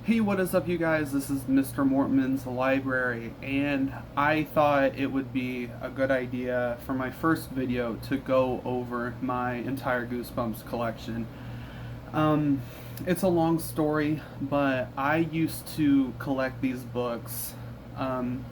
Hey, what is up, you guys? This is Mr. Mortman's Library, and I thought it would be a good idea for my first video to go over my entire Goosebumps collection. Um, it's a long story, but I used to collect these books. Um,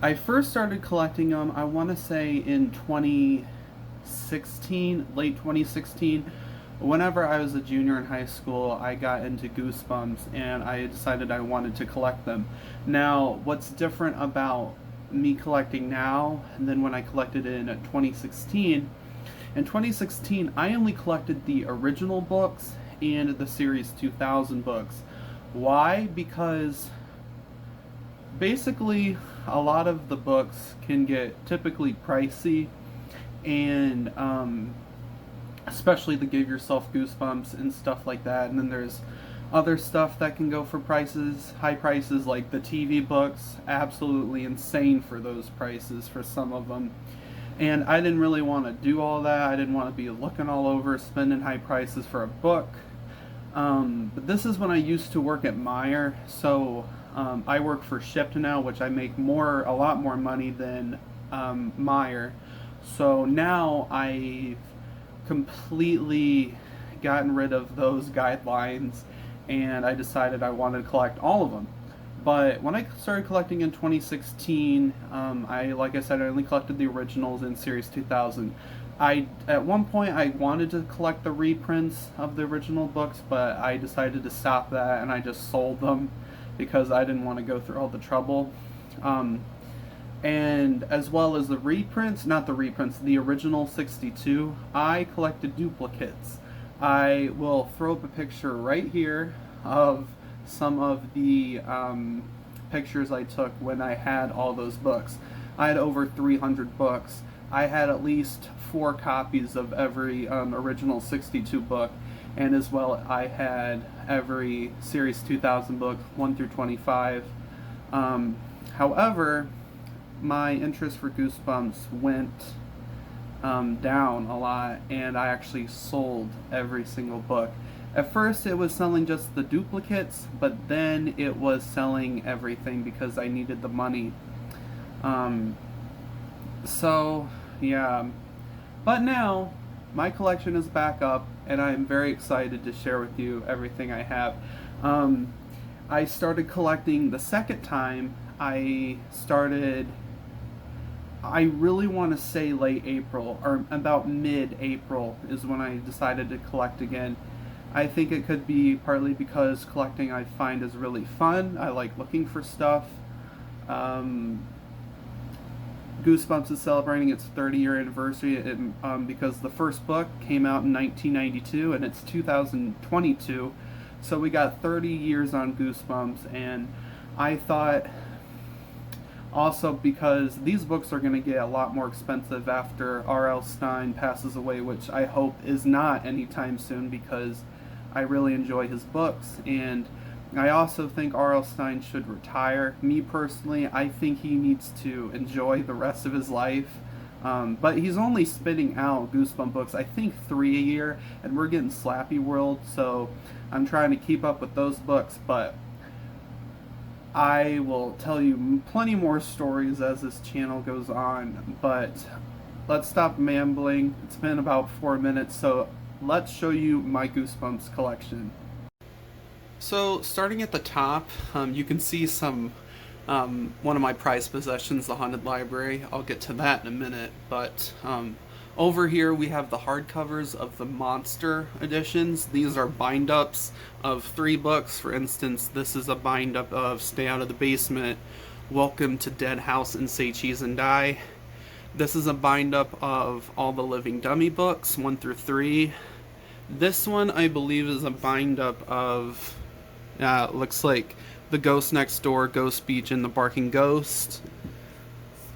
I first started collecting them, I want to say in 2016, late 2016. Whenever I was a junior in high school, I got into Goosebumps and I decided I wanted to collect them. Now, what's different about me collecting now than when I collected it in 2016? In 2016, I only collected the original books and the Series 2000 books. Why? Because basically a lot of the books can get typically pricey, and especially the Give Yourself Goosebumps and stuff like that. And then there's other stuff that can go for high prices, like the TV books. Absolutely insane for those prices for some of them. And I didn't really want to do all that. I didn't want to be looking all over, spending high prices for a book. But this is when I used to work at Meyer, so I work for Shipped now, which I make a lot more money than Meyer. So now I've completely gotten rid of those guidelines, and I decided I wanted to collect all of them. But when I started collecting in 2016, like I said, I only collected the originals in Series 2000. At one point, I wanted to collect the reprints of the original books, but I decided to stop that, and I just sold them because I didn't want to go through all the trouble. And as well as the reprints, not the reprints, the original 62, I collected duplicates. I will throw up a picture right here of some of the pictures I took when I had all those books. I had over 300 books. I had at least 4 copies of every original 62 book, and as well I had every Series 2000 book, 1 through 25. However, my interest for Goosebumps went down a lot, and I actually sold every single book. At first it was selling just the duplicates, but then it was selling everything because I needed the money. So yeah, but now my collection is back up, and I'm very excited to share with you everything I have. I started collecting the second time. I really want to say late April, or about mid-April is when I decided to collect again. I think it could be partly because collecting I find is really fun. I like looking for stuff. Goosebumps is celebrating its 30-year anniversary because the first book came out in 1992 and it's 2022. So we got 30 years on Goosebumps, and I thought also, because these books are going to get a lot more expensive after rlstine passes away, which I hope is not anytime soon, because I really enjoy his books. And I also think rlstine should retire. Me personally, I think he needs to enjoy the rest of his life. But he's only spitting out Goosebump books, I think 3 a year, and we're getting Slappy World, so I'm trying to keep up with those books. But I will tell you plenty more stories as this channel goes on, but let's stop mumbling. It's been about 4 minutes, so let's show you my Goosebumps collection. So starting at the top, you can see one of my prized possessions, the Haunted Library. I'll get to that in a minute, but over here we have the hardcovers of the Monster editions. These are bind-ups of 3 books. For instance, this is a bind-up of Stay Out of the Basement, Welcome to Dead House, and Say Cheese and Die. This is a bind-up of all the Living Dummy books, 1 through 3. This one, I believe, is a bind-up of, looks like The Ghost Next Door, Ghost Beach, and The Barking Ghost.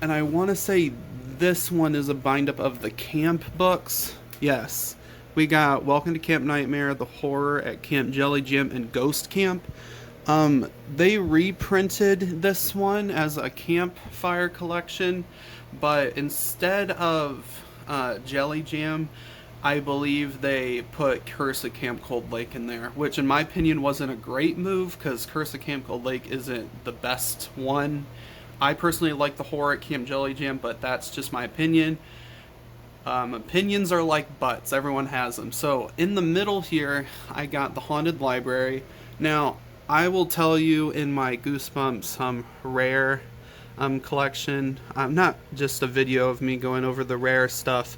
And I want to say this one is a bind-up of the camp books. Yes, we got Welcome to Camp Nightmare, The Horror at Camp Jelly Jam, and Ghost Camp. They reprinted this one as a campfire collection, but instead of Jelly Jam, I believe they put Curse of Camp Cold Lake in there, which in my opinion wasn't a great move because Curse of Camp Cold Lake isn't the best one. I personally like the horror at Camp Jelly Jam, but that's just my opinion. Opinions are like butts, everyone has them. So in the middle here, I got the Haunted Library. Now, I will tell you in my Goosebumps rare collection, not just a video of me going over the rare stuff,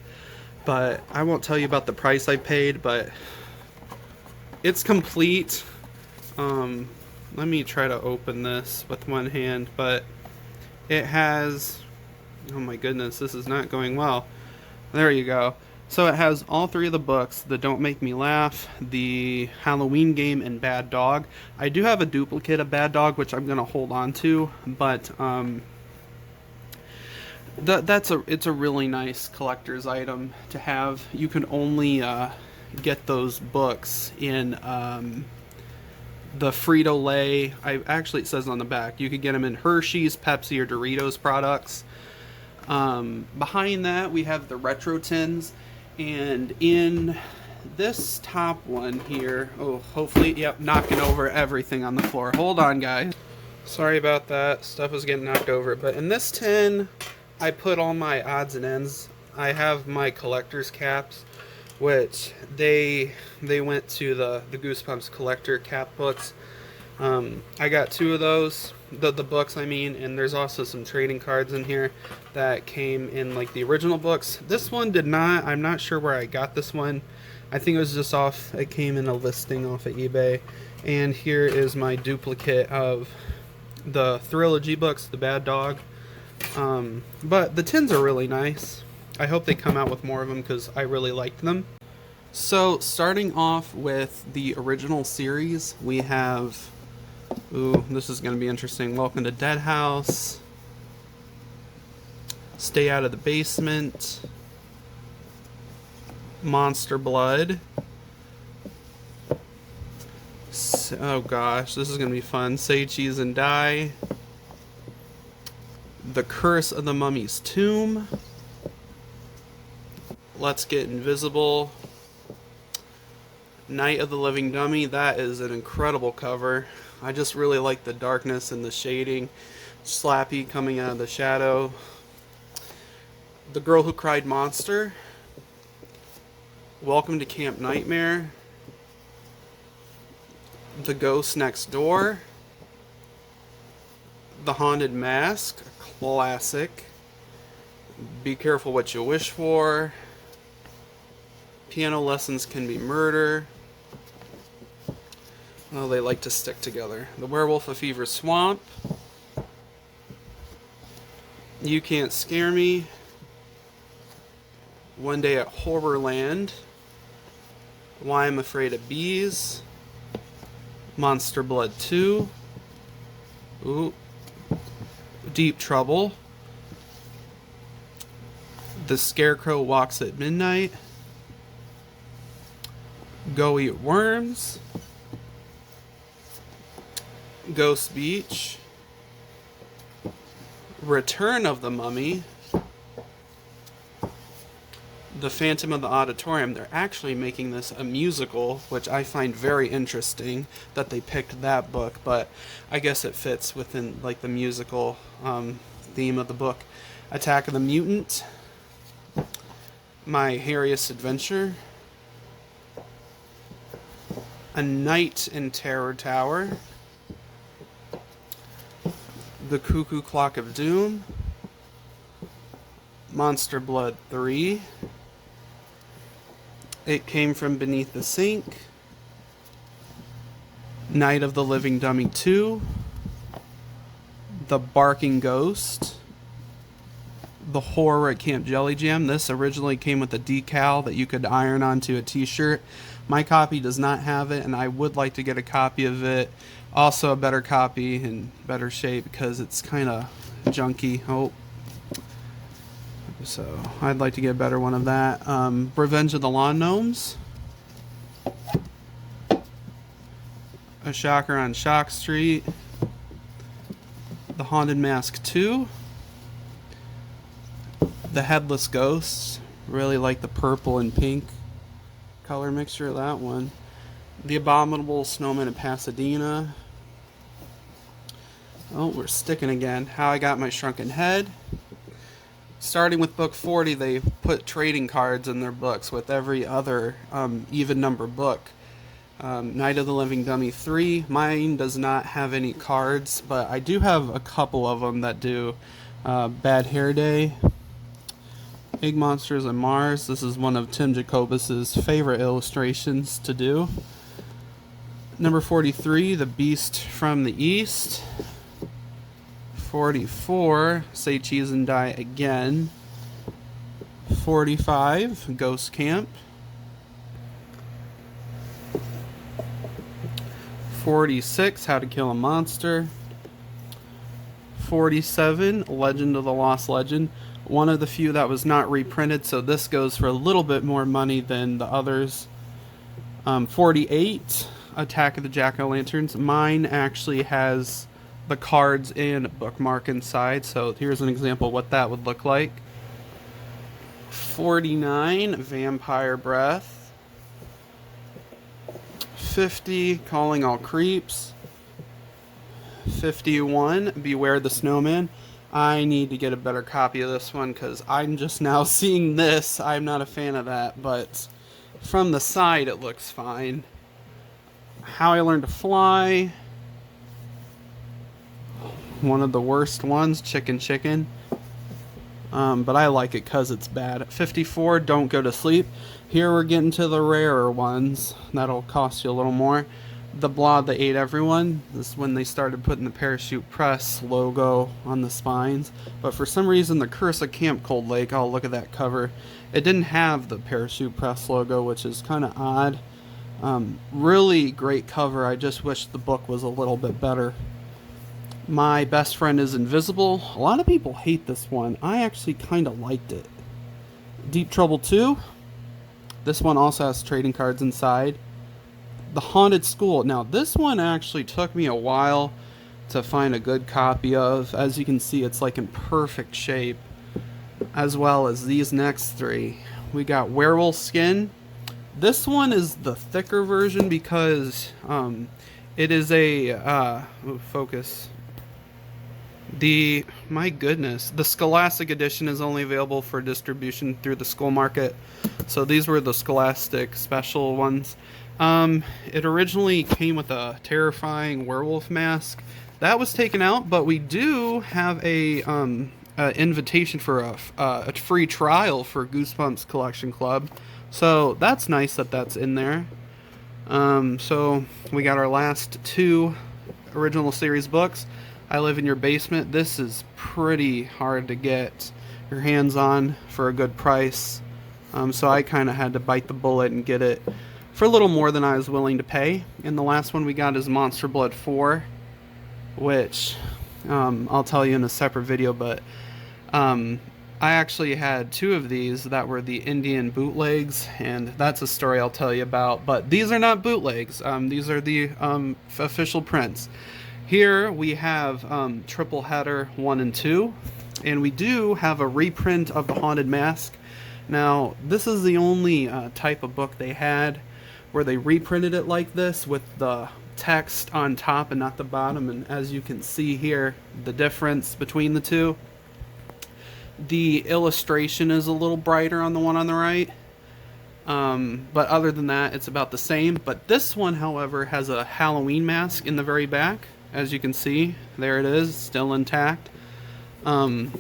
but I won't tell you about the price I paid, but it's complete. Let me try to open this with one hand, but it has, oh my goodness, this is not going well. There you go. So it has all three of the books, the Don't Make Me Laugh, the Halloween Game, and Bad Dog. I do have a duplicate of Bad Dog, which I'm going to hold on to, but it's a really nice collector's item to have. You can only get those books in the Frito-Lay. Actually, it says on the back, you could get them in Hershey's, Pepsi, or Doritos products. Behind that, we have the retro tins, and in this top one here, oh, hopefully, yep, knocking over everything on the floor. Hold on, guys. Sorry about that. Stuff was getting knocked over. But in this tin, I put all my odds and ends. I have my collector's caps, which they went to the Goosebumps collector cap books. I got 2 of those, the books I mean, and there's also some trading cards in here that came in like the original books. This one did not. I'm not sure where I got this one. I think it was just off, it came in a listing off of eBay. And here is my duplicate of the Trilogy books, the Bad Dog. But the tins are really nice. I hope they come out with more of them because I really liked them. So starting off with the original series, we have, ooh, this is going to be interesting. Welcome to Dead House, Stay Out of the Basement, Monster Blood. Oh gosh, this is going to be fun. Say Cheese and Die, The Curse of the Mummy's Tomb, Let's Get Invisible, Night of the Living Dummy. That is an incredible cover. I just really like the darkness and the shading. Slappy coming out of the shadow. The Girl Who Cried Monster. Welcome to Camp Nightmare. The Ghost Next Door. The Haunted Mask, a classic. Be Careful What You Wish For. Piano Lessons Can Be Murder. Oh, they like to stick together. The Werewolf of Fever Swamp. You Can't Scare Me. One Day at Horrorland. Why I'm Afraid of Bees. Monster Blood 2. Ooh. Deep Trouble. The Scarecrow Walks at Midnight. Go Eat Worms. Ghost Beach. Return of the Mummy. The Phantom of the Auditorium. They're actually making this a musical, which I find very interesting that they picked that book, but I guess it fits within like the musical theme of the book. Attack of the Mutant. My Hairiest Adventure. A Night in Terror Tower. The Cuckoo Clock of Doom. Monster Blood 3. It Came From Beneath the Sink. Night of the Living Dummy 2. The Barking Ghost. The Horror at Camp Jelly Jam. This originally came with a decal that you could iron onto a t-shirt. My copy does not have it, and I would like to get a copy of it. Also a better copy in better shape because it's kind of junky. Oh. So I'd like to get a better one of that. Revenge of the Lawn Gnomes. A Shocker on Shock Street. The Haunted Mask 2. The Headless Ghost. Really like the purple and pink color mixture of that one. The Abominable Snowman in Pasadena. Oh, we're sticking again. How I Got My Shrunken Head. Starting with book 40, they put trading cards in their books with every other even number book. Night of the Living Dummy 3. Mine does not have any cards, but I do have a couple of them that do. Bad Hair Day. Egg Monsters on Mars. This is one of Tim Jacobus's favorite illustrations to do. Number 43, The Beast from the East. 44, Say Cheese and Die Again. 45, Ghost Camp. 46, How to Kill a Monster. 47, Legend of the Lost Legend. One of the few that was not reprinted, so this goes for a little bit more money than the others. 48, Attack of the Jack-o'-lanterns. Mine actually has the cards and bookmark inside, so here's an example of what that would look like. 49, Vampire Breath. 50, Calling All Creeps. 51, Beware the Snowman. I need to get a better copy of this one because I'm just now seeing this. I'm not a fan of that, but from the side it looks fine. How I Learned to Fly. One of the worst ones, Chicken Chicken. But I like it because it's bad. 54, Don't Go to Sleep. Here we're getting to the rarer ones. That'll cost you a little more. The Blob That Ate Everyone. This is when they started putting the Parachute Press logo on the spines. But for some reason, the Curse of Camp Cold Lake, oh, look at that cover. It didn't have the Parachute Press logo, which is kind of odd. Really great cover. I just wish the book was a little bit better. My Best Friend is Invisible. A lot of people hate this one. I actually kind of liked it. Deep Trouble 2. This one also has trading cards inside. The Haunted School. Now, this one actually took me a while to find a good copy of. As you can see, it's like in perfect shape. As well as these next three. We got Werewolf Skin. This one is the thicker version because it is a... focus. My goodness, the Scholastic edition is only available for distribution through the School Market. So these were the Scholastic special ones. It originally came with a terrifying werewolf mask. That was taken out, but we do have a invitation for a free trial for Goosebumps Collection Club. So that's nice that that's in there. So we got our last two original series books. I Live in Your Basement. This is pretty hard to get your hands on for a good price. So I kind of had to bite the bullet and get it for a little more than I was willing to pay. And the last one we got is Monster Blood 4, which I'll tell you in a separate video, but I actually had two of these that were the Indian bootlegs, and that's a story I'll tell you about. But these are not bootlegs. These are the official prints. Here we have Triple Header 1 and 2, and we do have a reprint of The Haunted Mask. Now, this is the only type of book they had where they reprinted it like this with the text on top and not the bottom, and as you can see here, the difference between the two. The illustration is a little brighter on the one on the right, but other than that, it's about the same. But this one, however, has a Halloween mask in the very back. As you can see, there it is, still intact. I'm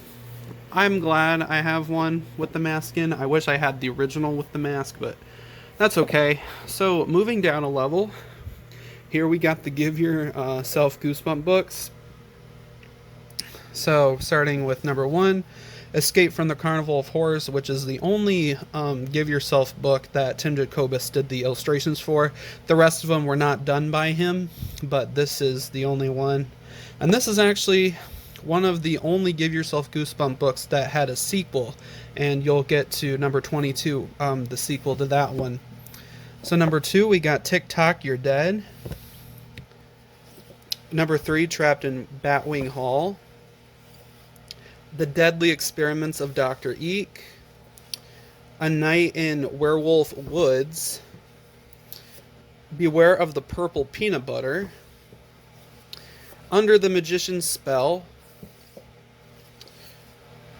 glad I have one with the mask in. I wish I had the original with the mask, but that's okay. So, moving down a level, here we got the Give Yourself Goosebump books. So, starting with number 1, Escape from the Carnival of Horrors, which is the only Give Yourself book that Tim Jacobus did the illustrations for. The rest of them were not done by him, but this is the only one. And this is actually one of the only Give Yourself Goosebump books that had a sequel, and you'll get to number 22, the sequel to that one. So number 2, we got Tick Tock, You're Dead. Number 3, Trapped in Batwing Hall. The Deadly Experiments of Dr. Eek. A Night in Werewolf Woods. Beware of the Purple Peanut Butter, Under the Magician's Spell,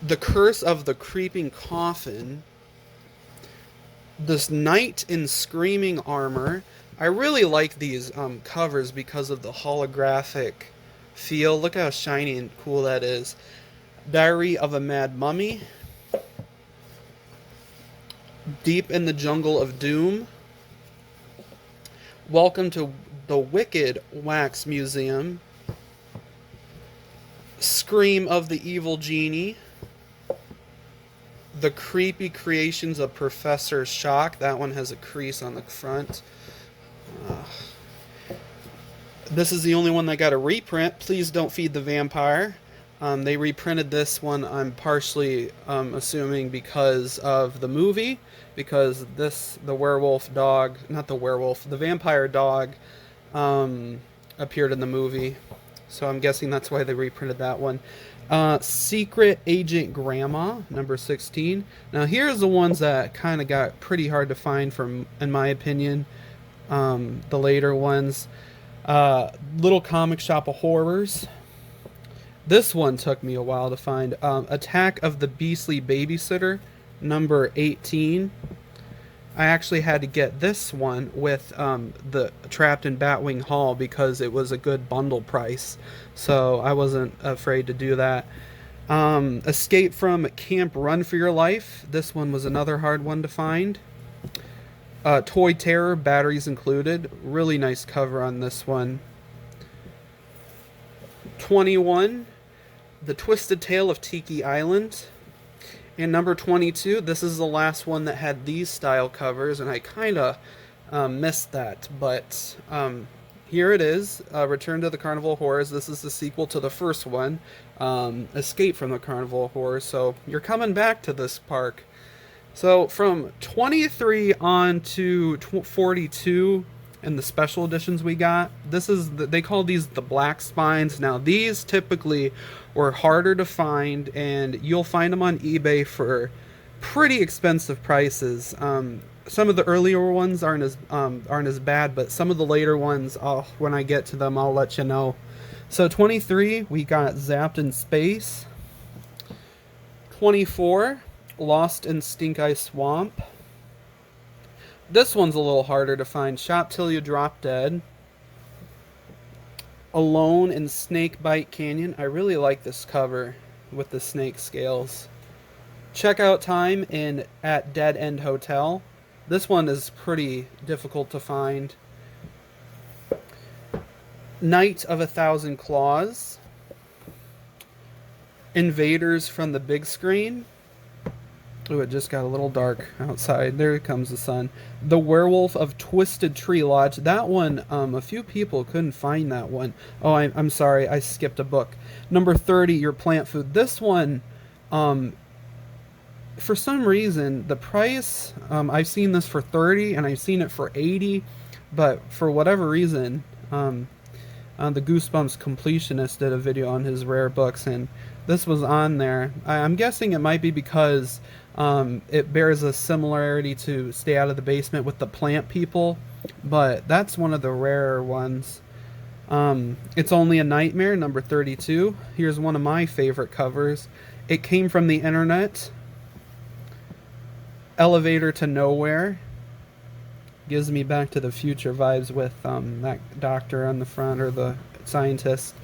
The Curse of the Creeping Coffin, This Knight in Screaming Armor. I really like these covers because of the holographic feel. Look how shiny and cool that is. Diary of a Mad Mummy, Deep in the Jungle of Doom, Welcome to the Wicked Wax Museum, Scream of the Evil Genie, The Creepy Creations of Professor Shock. That one has a crease on the front. This is the only one that got a reprint. Please Don't Feed the Vampire. They reprinted this one, I'm partially assuming because of the movie, because the werewolf dog, not the werewolf, the vampire dog appeared in the movie. So I'm guessing that's why they reprinted that one. Secret Agent Grandma, number 16. Now here's the ones that kind of got pretty hard to find in my opinion, the later ones. Little Comic Shop of Horrors. This one took me a while to find. Attack of the Beastly Babysitter, number 18. I actually had to get this one with the Trapped in Batwing Hall because it was a good bundle price. So I wasn't afraid to do that. Escape from Camp Run for Your Life. This one was another hard one to find. Toy Terror, batteries included. Really nice cover on this one. 21. The Twisted Tale of Tiki Island. And number 22, this is the last one that had these style covers, and I kind of missed that, but here it is, Return to the Carnival of Horrors. This is the sequel to the first one, Escape from the Carnival of Horrors, so you're coming back to this park. So from 23 on to 42, and the special editions we got, they call these the black spines. Now these typically were harder to find, and you'll find them on eBay for pretty expensive prices. Some of the earlier ones aren't as bad, but some of the later ones, when I get to them, I'll let you know. So 23, we got Zapped in Space. 24, Lost in Stink Eye Swamp. This one's a little harder to find. Shop Till You Drop Dead. Alone in Snakebite Canyon. I really like this cover with the snake scales. Checkout Time at Dead End Hotel. This one is pretty difficult to find. Night of a Thousand Claws. Invaders from the Big Screen. Oh, it just got a little dark outside. There comes the sun. The Werewolf of Twisted Tree Lodge. That one, a few people couldn't find that one. Oh, I'm sorry. I skipped a book. Number 30, Your Plant Food. This one, for some reason, the price, I've seen this for 30 and I've seen it for 80, but for whatever reason, the Goosebumps Completionist did a video on his rare books, and this was on there. I'm guessing it might be because it bears a similarity to Stay Out of the Basement with the plant people, but that's one of the rarer ones. It's Only a Nightmare, number 32. Here's one of my favorite covers. It Came from the Internet. Elevator to Nowhere. Gives me Back to the Future vibes with that doctor on the front, or the scientist.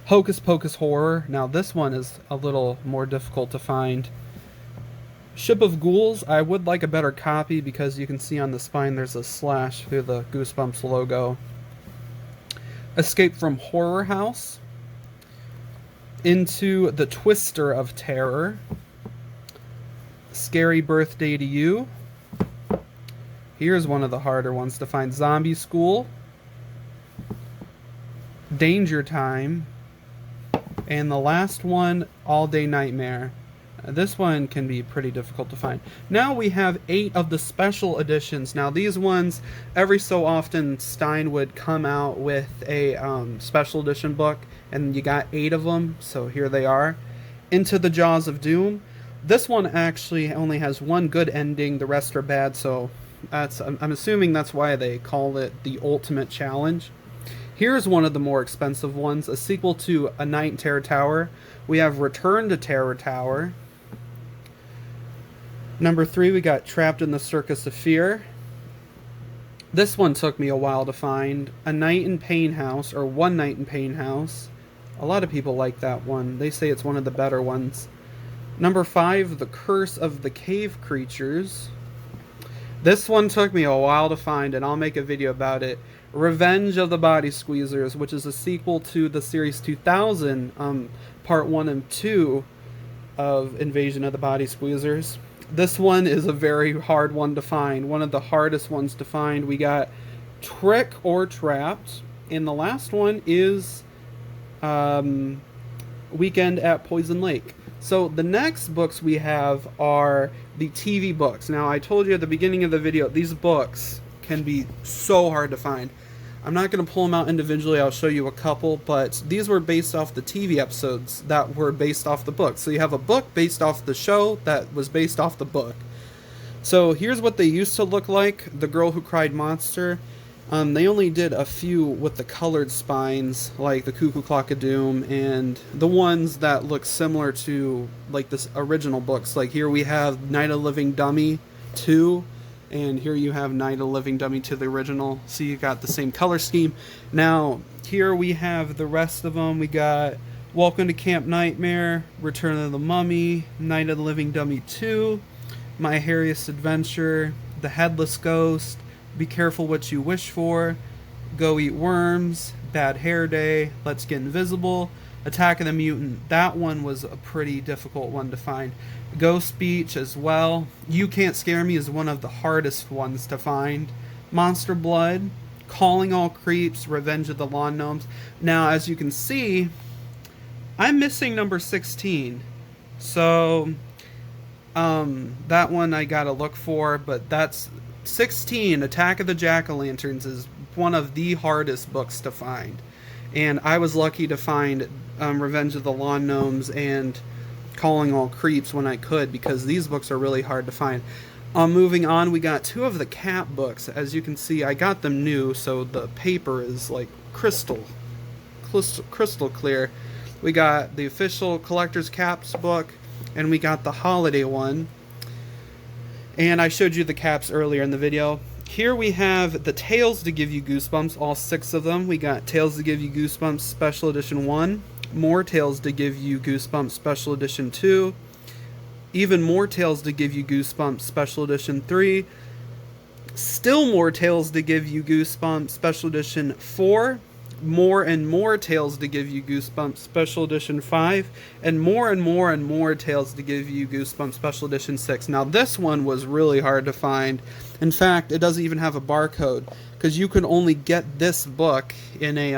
Hocus Pocus Horror. Now this one is a little more difficult to find. Ship of Ghouls. I would like a better copy because you can see on the spine there's a slash through the Goosebumps logo. Escape from Horror House. Into the Twister of Terror. Scary Birthday to You. Here's one of the harder ones to find. Zombie School. Danger Time. And the last one, All Day Nightmare. This one can be pretty difficult to find. Now we have 8 of the special editions. Now these ones, every so often Stein would come out with a special edition book, and you got 8 of them, so here they are. Into the Jaws of Doom. This one actually only has one good ending, the rest are bad, so I'm assuming that's why they call it the Ultimate Challenge. Here's one of the more expensive ones, a sequel to A Night in Terror Tower. We have Return to Terror Tower. Number 3, we got Trapped in the Circus of Fear. This one took me a while to find. A Night in Pain House, or One Night in Pain House. A lot of people like that one. They say it's one of the better ones. Number 5, The Curse of the Cave Creatures. This one took me a while to find, and I'll make a video about it. Revenge of the Body Squeezers, which is a sequel to the Series 2000, Part 1 and 2 of Invasion of the Body Squeezers. This one is a very hard one to find. One of the hardest ones to find. We got Trick or Trapped. And the last one is Weekend at Poison Lake. So the next books we have are the TV books. Now, I told you at the beginning of the video, these books can be so hard to find. I'm not going to pull them out individually. I'll show you a couple, but these were based off the TV episodes that were based off the book. So you have a book based off the show that was based off the book. So here's what they used to look like. The Girl Who Cried Monster. They only did a few with the colored spines, like the Cuckoo Clock of Doom, and the ones that look similar to like this original books. Like here we have Night of the Living Dummy 2. And here you have Night of the Living Dummy to the original. So you got the same color scheme. Now, here we have the rest of them. We got Welcome to Camp Nightmare, Return of the Mummy, Night of the Living Dummy 2, My Hairiest Adventure, The Headless Ghost, Be Careful What You Wish For, Go Eat Worms, Bad Hair Day, Let's Get Invisible, Attack of the Mutant. That one was a pretty difficult one to find. Ghost Beach as well. You Can't Scare Me is one of the hardest ones to find. Monster Blood, Calling All Creeps, Revenge of the Lawn Gnomes. Now, as you can see, I'm missing number 16. So, that one I gotta look for, but that's 16. Attack of the Jack-O-Lanterns is one of the hardest books to find. And I was lucky to find Revenge of the Lawn Gnomes and Calling All Creeps when I could, because these books are really hard to find. Moving on, we got 2 of the Cat books. As you can see, I got them new, so the paper is like crystal clear. We got the official Collector's Caps book, and we got the holiday one. And I showed you the caps earlier in the video. Here we have the Tales to Give You Goosebumps, all 6 of them. We got Tales to Give You Goosebumps Special Edition 1. More Tales to Give You Goosebumps Special Edition 2, even more Tales to Give You Goosebumps Special Edition 3, still more Tales to Give You Goosebumps Special Edition 4, more and more Tales to Give You Goosebumps Special Edition 5, and more Tales to Give You Goosebumps Special Edition 6. Now this one was really hard to find. In fact, it doesn't even have a barcode, because you could only get this book in a,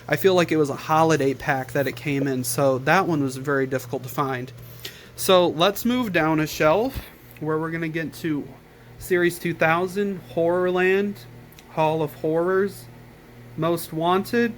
I feel like it was a holiday pack that it came in, so that one was very difficult to find. So let's move down a shelf, where we're going to get to Series 2000, Horrorland, Hall of Horrors, Most Wanted,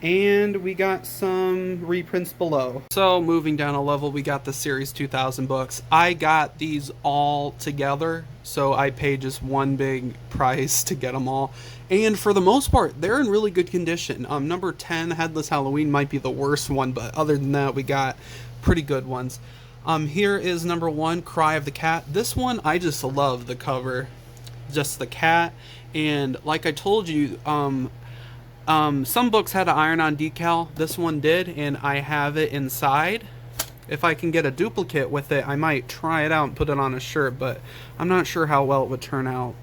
and we got some reprints below. So moving down a level, we got the Series 2000 books. I got these all together, so I paid just one big price to get them all. And for the most part, they're in really good condition. Number 10, Headless Halloween, might be the worst one, but other than that, we got pretty good ones. Here is number 1, Cry of the Cat. This one, I just love the cover. Just the cat. And like I told you, some books had an iron-on decal. This one did, and I have it inside. If I can get a duplicate with it, I might try it out and put it on a shirt, but I'm not sure how well it would turn out.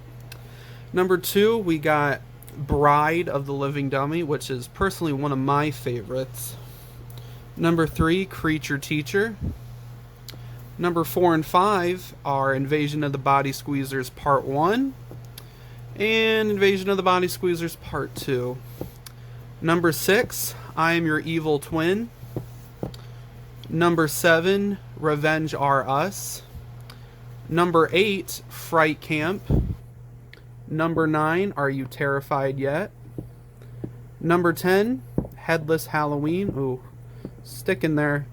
Number 2, we got Bride of the Living Dummy, which is personally one of my favorites. Number 3, Creature Teacher. Number 4 and 5 are Invasion of the Body Squeezers Part 1 and Invasion of the Body Squeezers Part 2. Number 6, I Am Your Evil Twin. Number 7, Revenge Are Us. Number 8, Fright Camp. Number 9, Are You Terrified Yet? Number 10, Headless Halloween. Ooh, stick in there.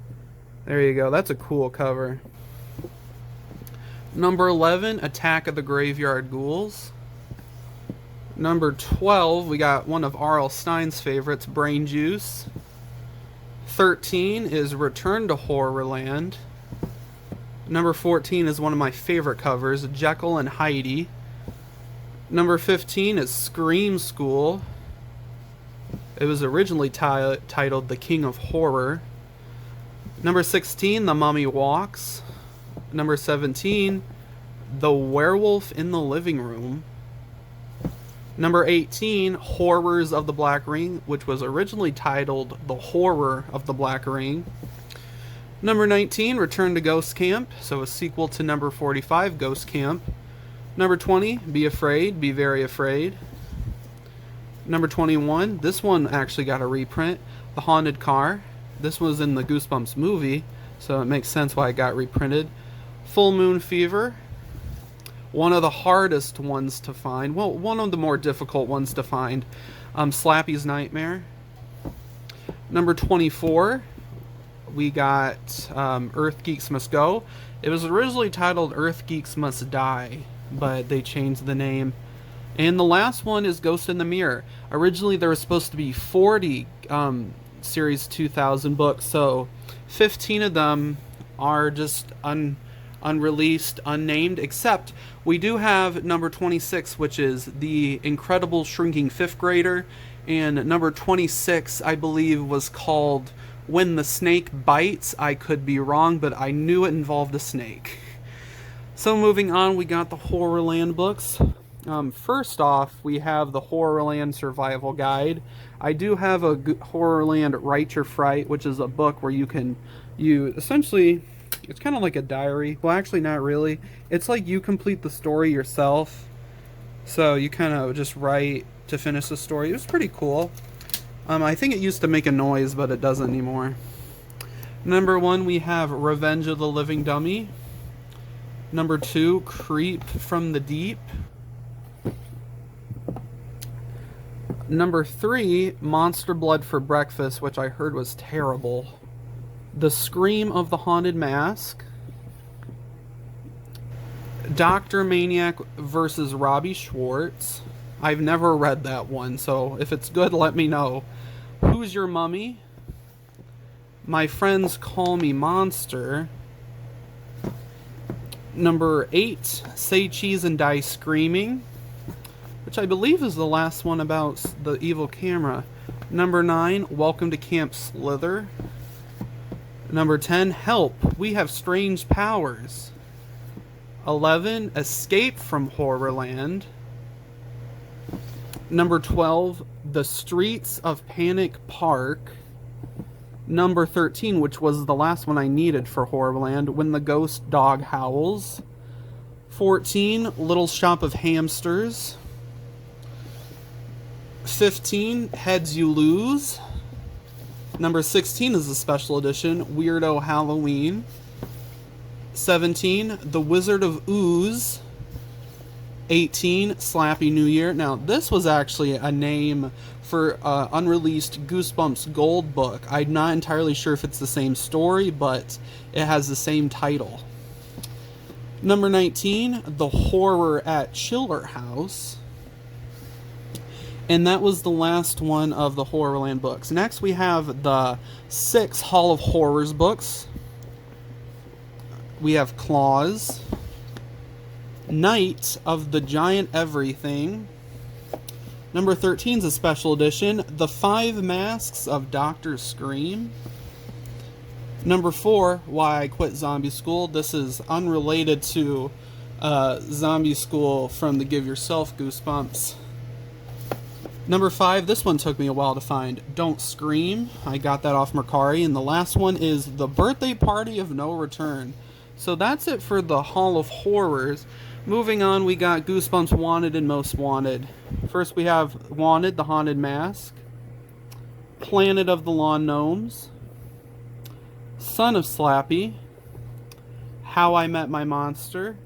There you go. That's a cool cover. Number 11, Attack of the Graveyard Ghouls. Number 12, we got one of rlstine's favorites, Brain Juice. 13 is Return to Horrorland. Number 14 is one of my favorite covers, Jekyll and Heidi. Number 15 is Scream School. It was originally titled The King of Horror. Number 16, The Mummy Walks. Number 17, The Werewolf in the Living Room. Number 18, Horrors of the Black Ring, which was originally titled The Horror of the Black Ring. Number 19, Return to Ghost Camp, so a sequel to number 45, Ghost Camp. Number 20, Be Afraid, Be Very Afraid. Number 21, this one actually got a reprint, The Haunted Car. This was in the Goosebumps movie, so it makes sense why it got reprinted. Full Moon Fever. One of the hardest ones to find, well, one of the more difficult ones to find, Slappy's Nightmare. Number 24, we got Earth Geeks Must Go. It was originally titled Earth Geeks Must Die, but they changed the name. And the last one is Ghost in the Mirror. Originally there was supposed to be 40 Series 2000 books, so 15 of them are just unreleased, unnamed, except we do have number 26, which is The Incredible Shrinking Fifth Grader, and number 26, I believe, was called When the Snake Bites. I could be wrong, but I knew it involved a snake. So moving on, we got the Horrorland books. First off, we have the Horrorland Survival Guide. I do have a Horrorland Write Your Fright, which is a book where you essentially, it's kind of like a diary. Well, actually not really. It's like you complete the story yourself. So you kind of just write to finish the story. It was pretty cool. I think it used to make a noise, but it doesn't anymore. Number 1, we have Revenge of the Living Dummy. Number 2, Creep from the Deep. Number 3, Monster Blood for Breakfast, which I heard was terrible. The Scream of the Haunted Mask. Dr. Maniac versus Robbie Schwartz. I've never read that one, so if it's good, let me know. Who's Your Mummy? My Friends Call Me Monster. Number 8, Say Cheese and Die Screaming, which I believe is the last one about the evil camera. Number 9, Welcome to Camp Slither. Number 10, Help, We Have Strange Powers. 11, Escape from Horrorland. Number 12, The Streets of Panic Park. Number 13, which was the last one I needed for Horrorland, When the Ghost Dog Howls. 14, Little Shop of Hamsters. 15, Heads You Lose. Number 16 is a special edition, Weirdo Halloween. 17, The Wizard of Ooze. 18, Slappy New Year. Now, this was actually a name for unreleased Goosebumps Gold book. I'm not entirely sure if it's the same story, but it has the same title. Number 19, The Horror at Chiller House. And that was the last one of the Horrorland books. Next, we have the 6 Hall of Horrors books. We have Claws. Night of the Giant Everything. Number 13 is a special edition, The 5 Masks of Dr. Scream. Number 4, Why I Quit Zombie School. This is unrelated to Zombie School from the Give Yourself Goosebumps. Number 5, this one took me a while to find, Don't Scream. I got that off Mercari. And the last one is The Birthday Party of No Return. So that's it for the Hall of Horrors. Moving on, we got Goosebumps Wanted and Most Wanted. First we have Wanted, The Haunted Mask. Planet of the Lawn Gnomes. Son of Slappy. How I Met My Monster.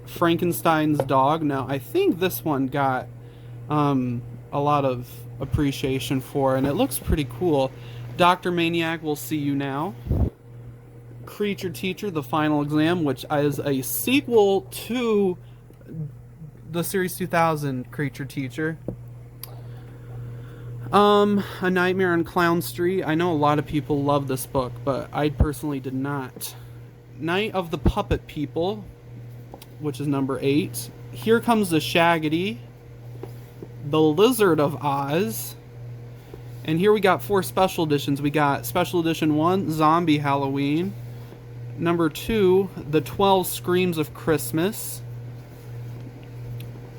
Frankenstein's Dog. Now, I think this one got a lot of appreciation for, and it looks pretty cool. Dr. Maniac, Will See You Now. Creature Teacher, The Final Exam, which is a sequel to the Series 2000 Creature Teacher. A Nightmare on Clown Street. I know a lot of people love this book, but I personally did not. Night of the Puppet People, which is number 8. Here Comes the Shaggity. The Lizard of Oz. And here we got 4 special editions. We got Special Edition 1, Zombie Halloween. Number 2, The 12 Screams of Christmas.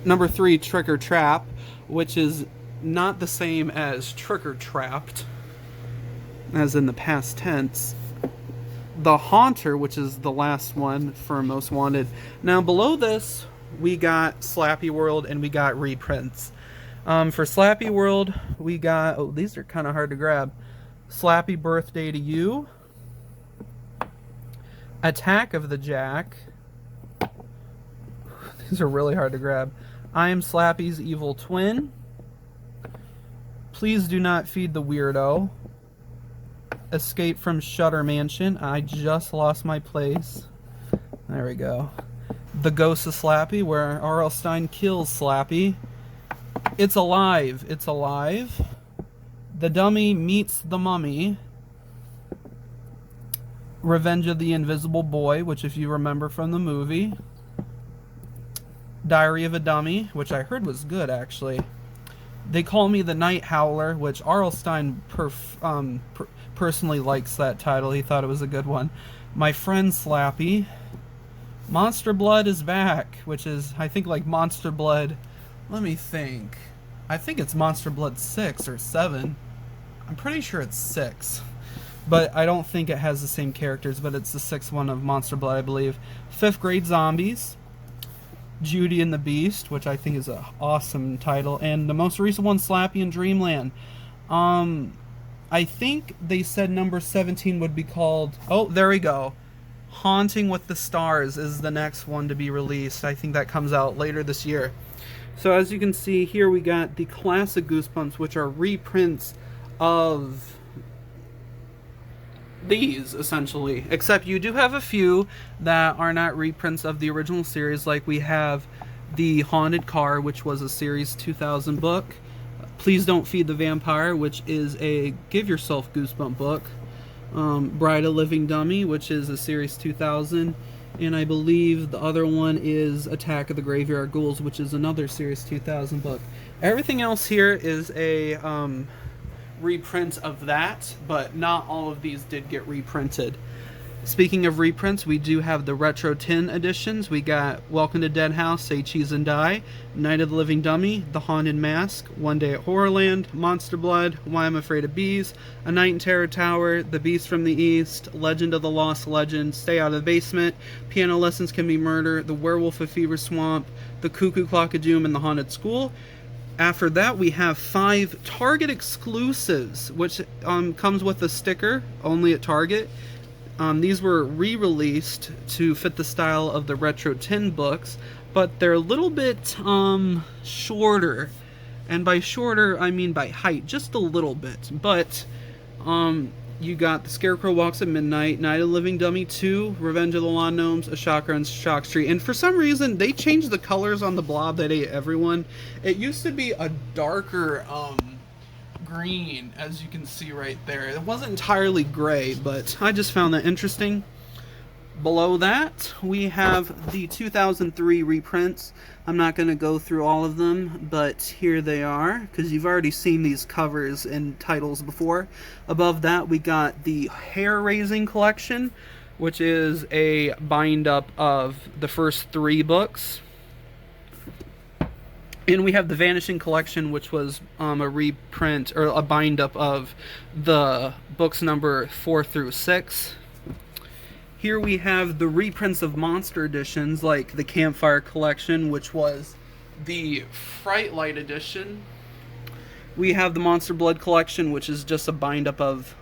Number 3, Trick or Trap, which is not the same as Trick or Trapped, as in the past tense. The Haunter, which is the last one for Most Wanted. Now below this, we got Slappy World and we got reprints. For Slappy World, we got, oh, these are kind of hard to grab. Slappy Birthday to You. Attack of the Jack. These are really hard to grab. I Am Slappy's Evil Twin. Please Do Not Feed the Weirdo. Escape from Shutter Mansion. I just lost my place. There we go. The Ghost of Slappy, where rlstine kills Slappy. It's Alive. It's Alive. The Dummy Meets the Mummy. Revenge of the Invisible Boy, which if you remember from the movie. Diary of a Dummy, which I heard was good, actually. They Call Me the Night Howler, which rlstine personally likes that title. He thought it was a good one. My Friend Slappy. Monster Blood is Back, which is, I think, like Monster Blood. Let me think. I think it's Monster Blood 6 or 7. I'm pretty sure it's 6. But I don't think it has the same characters, but it's the 6th one of Monster Blood, I believe. 5th Grade Zombies. Judy and the Beast, which I think is an awesome title. And the most recent one, Slappy in Dreamland. I think they said number 17 would be called... Oh, there we go. Haunting with the Stars is the next one to be released. I think that comes out later this year. So as you can see here, we got the classic Goosebumps, which are reprints of these, essentially. Except you do have a few that are not reprints of the original series, like we have the Haunted Car, which was a Series 2000 book. Please Don't Feed the Vampire, which is a Give Yourself Goosebump book. Bride of Living Dummy, which is a Series 2000. And I believe the other one is Attack of the Graveyard Ghouls, which is another Series 2000 book. Everything else here is a reprint of that, but not all of these did get reprinted. Speaking of reprints, we do have the Retro Tin editions. We got Welcome to Dead House, Say Cheese and Die, Night of the Living Dummy, The Haunted Mask, One Day at Horrorland, Monster Blood, Why I'm Afraid of Bees, A Night in Terror Tower, The Beast from the East, Legend of the Lost Legend, Stay Out of the Basement, Piano Lessons Can Be Murder, The Werewolf of Fever Swamp, The Cuckoo Clock of Doom, and The Haunted School. After that, we have 5 Target exclusives, which comes with a sticker, only at Target. These were re-released to fit the style of the Retro Tin books, but they're a little bit shorter. And by shorter, I mean by height, just a little bit. But you got The Scarecrow Walks at Midnight, Night of the Living Dummy 2, Revenge of the Lawn Gnomes, A Shocker on Shock Street. And for some reason, they changed the colors on the Blob That Ate Everyone. It used to be a darker green, as you can see right there. It wasn't entirely gray, but I just found that interesting. Below that, we have the 2003 reprints. I'm not going to go through all of them, but here they are, because you've already seen these covers and titles before. Above that, we got the Hair Raising Collection, which is a bind-up of the first 3 books. And we have the Vanishing Collection, which was a reprint, or a bind-up of the books number 4 through 6. Here we have the reprints of monster editions, like the Campfire Collection, which was the Fright Light edition. We have the Monster Blood Collection, which is just a bind-up of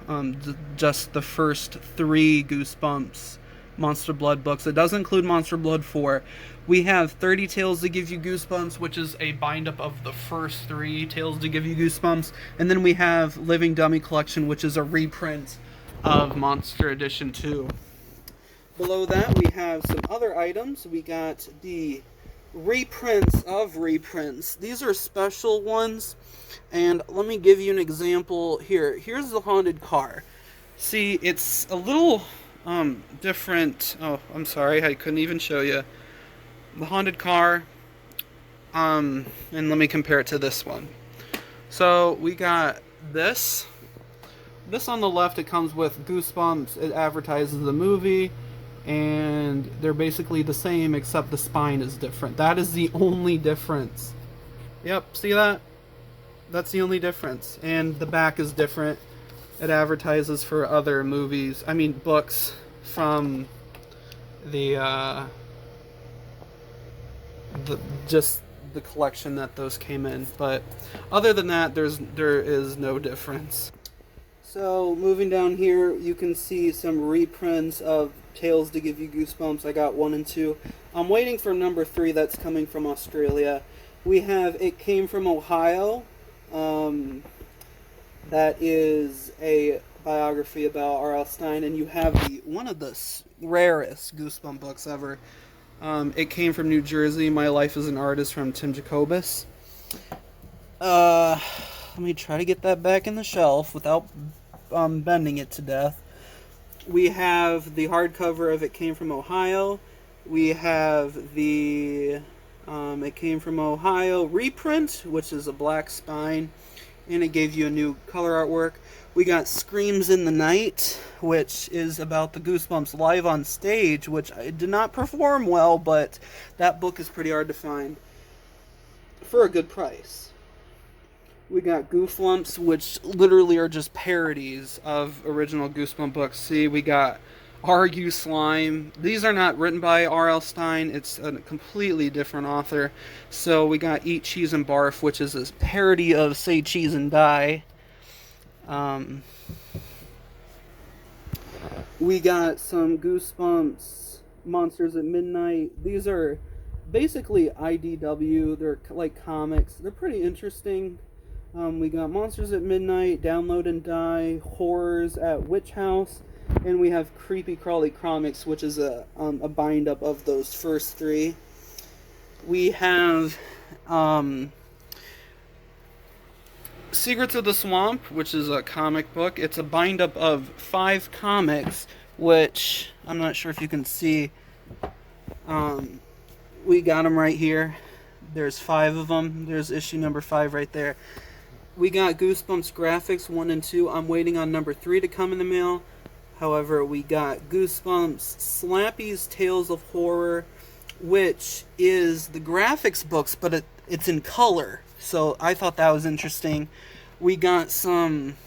just the first 3 Goosebumps Monster Blood books. It does include Monster Blood 4. We have 30 Tales to Give You Goosebumps, which is a bind-up of the first 3 Tales to Give You Goosebumps. And then we have Living Dummy Collection, which is a reprint of Monster Edition 2. Below that, we have some other items. We got the reprints of reprints. These are special ones, and let me give you an example here. Here's the haunted car. See, it's a little different. Oh, I'm sorry, I couldn't even show you the haunted car. And let me compare it to this one. So we got this. This on the left, it comes with Goosebumps. It advertises the movie, and they're basically the same except the spine is different. That is the only difference. Yep, see that? That's the only difference. And the back is different. It advertises for other movies, books from the just the collection that those came in. But other than that, there is no difference. So moving down here, you can see some reprints of Tales to Give You Goosebumps. I got 1 and 2. I'm waiting for number 3 that's coming from Australia. We have It Came From Ohio. That is a biography about rlstine, and you have one of the rarest Goosebumps books ever. It Came From New Jersey, My Life as an Artist, from Tim Jacobus. Let me try to get that back in the shelf without bending it to death. We have the hardcover of It Came From Ohio. We have the It Came From Ohio reprint, which is a black spine, and it gave you a new color artwork. We got Screams in the Night, which is about the Goosebumps live on stage, which I did not perform well, but that book is pretty hard to find for a good price. We got Goosebumps, which literally are just parodies of original Goosebumps books. See, we got Argue Slime. These are not written by R.L. Stine. It's a completely different author. So we got Eat Cheese and Barf, which is a parody of Say Cheese and Die. We got some Goosebumps Monsters at Midnight. These are basically IDW. They're like comics. They're pretty interesting. We got Monsters at Midnight, Download and Die, Horrors at Witch House, and we have Creepy Crawly Comics, which is a bind-up of those first 3. We have Secrets of the Swamp, which is a comic book. It's a bind-up of 5 comics, which I'm not sure if you can see. We got them right here. There's 5 of them. There's issue number 5 right there. We got Goosebumps Graphics 1 and 2. I'm waiting on number 3 to come in the mail. However, we got Goosebumps Slappy's Tales of Horror, which is the graphics books, but it's in color. So I thought that was interesting. We got some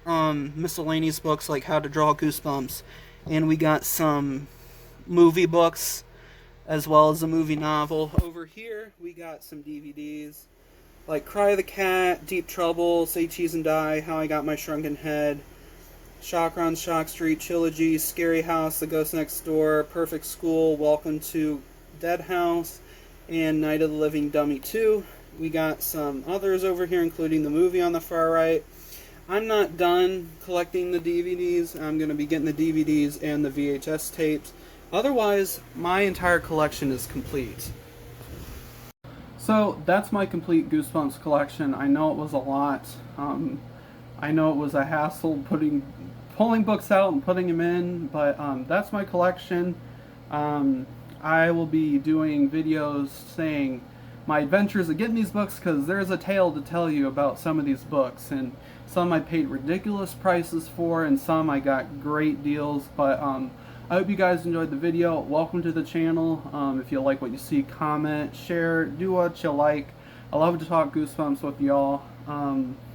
miscellaneous books like How to Draw Goosebumps. And we got some movie books as well as a movie novel. Over here, we got some DVDs. Like Cry the Cat, Deep Trouble, Say Cheese and Die, How I Got My Shrunken Head, Shock on Shock Street Trilogy, Scary House, The Ghost Next Door, Perfect School, Welcome to Dead House, and Night of the Living Dummy 2. We got some others over here, including the movie on the far right. I'm not done collecting the DVDs. I'm going to be getting the DVDs and the VHS tapes. Otherwise, my entire collection is complete. So that's my complete Goosebumps collection. I know it was a lot. I know it was a hassle pulling books out and putting them in, but that's my collection. I will be doing videos saying my adventures of getting these books, because there's a tale to tell you about some of these books, and some I paid ridiculous prices for, and some I got great deals. But I hope you guys enjoyed the video. Welcome to the channel. If you like what you see, comment, share, do what you like. I love to talk Goosebumps with y'all.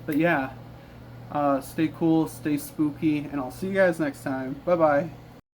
But yeah, stay cool, stay spooky, and I'll see you guys next time. Bye bye.